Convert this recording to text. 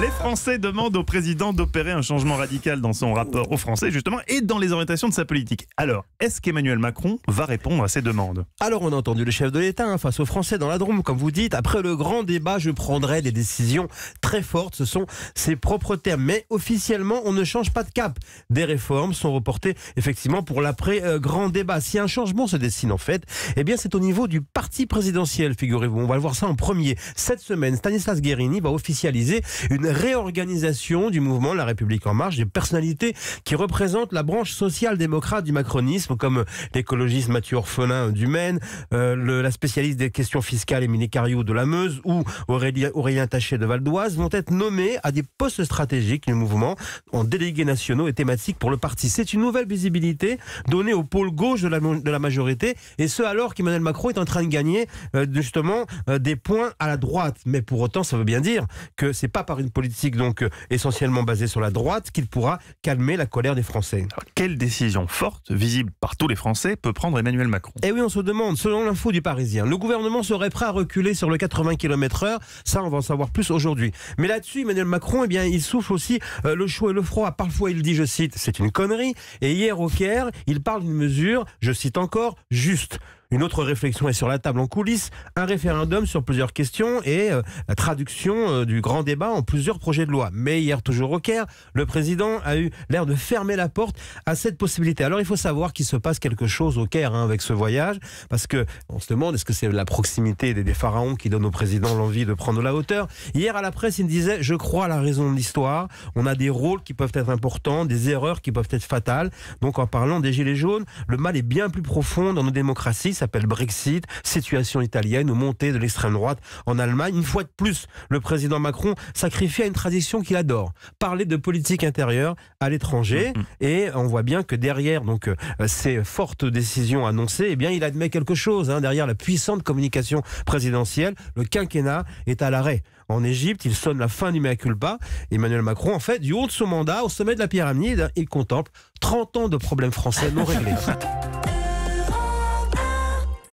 Les Français demandent au président d'opérer un changement radical dans son rapport aux Français, justement, et dans les orientations de sa politique. Alors, est-ce qu'Emmanuel Macron va répondre à ces demandes? Alors, on a entendu le chef de l'État face aux Français dans la Drôme, comme vous dites. Après le grand débat, je prendrai des décisions très fortes. Ce sont ses propres termes. Mais officiellement, on ne change pas de cap. Des réformes sont reportées, effectivement, pour l'après-grand débat. Si un changement se dessine, en fait, eh bien, c'est au niveau du parti présidentiel, figurez-vous. On va le voir ça en premier. Cette semaine, Stanislas Guerini va officialiser une réorganisation du mouvement La République En Marche, des personnalités qui représentent la branche social-démocrate du macronisme, comme l'écologiste Mathieu Orphelin du Maine, la spécialiste des questions fiscales Émilie Cariou de la Meuse ou Aurélien Taché de Val d'Oise, vont être nommés à des postes stratégiques du mouvement en délégués nationaux et thématiques pour le parti. C'est une nouvelle visibilité donnée au pôle gauche de la majorité, et ce alors qu'Emmanuel Macron est en train de gagner justement des points à la droite. Mais pour autant, ça veut bien dire que c'est pas par une politique donc essentiellement basée sur la droite qu'il pourra calmer la colère des Français. Alors, quelle décision forte, visible par tous les Français, peut prendre Emmanuel Macron? Eh oui, on se demande, selon l'info du Parisien, le gouvernement serait prêt à reculer sur le 80 km/h. Ça, on va en savoir plus aujourd'hui. Mais là-dessus, Emmanuel Macron, eh bien, il souffle aussi le chaud et le froid. Parfois, il dit, je cite, c'est une connerie. Et hier, au Caire, il parle d'une mesure, je cite encore, juste. Une autre réflexion est sur la table en coulisses, un référendum sur plusieurs questions et la traduction du grand débat en plusieurs projets de loi. Mais hier, toujours au Caire, le président a eu l'air de fermer la porte à cette possibilité. Alors il faut savoir qu'il se passe quelque chose au Caire avec ce voyage, parce que on se demande, est-ce que c'est la proximité des pharaons qui donne au président l'envie de prendre la hauteur? Hier à la presse, il disait, je crois à la raison de l'histoire, on a des rôles qui peuvent être importants, des erreurs qui peuvent être fatales. Donc en parlant des gilets jaunes, le mal est bien plus profond dans nos démocraties, s'appelle Brexit, situation italienne ou montée de l'extrême droite en Allemagne. Une fois de plus, le président Macron sacrifie à une tradition qu'il adore, parler de politique intérieure à l'étranger. Et on voit bien que derrière donc ces fortes décisions annoncées, eh bien il admet quelque chose. Derrière la puissante communication présidentielle, le quinquennat est à l'arrêt. En Égypte, il sonne la fin du mea culpa. Emmanuel Macron, en fait, du haut de son mandat, au sommet de la pyramide, il contemple 30 ans de problèmes français non réglés.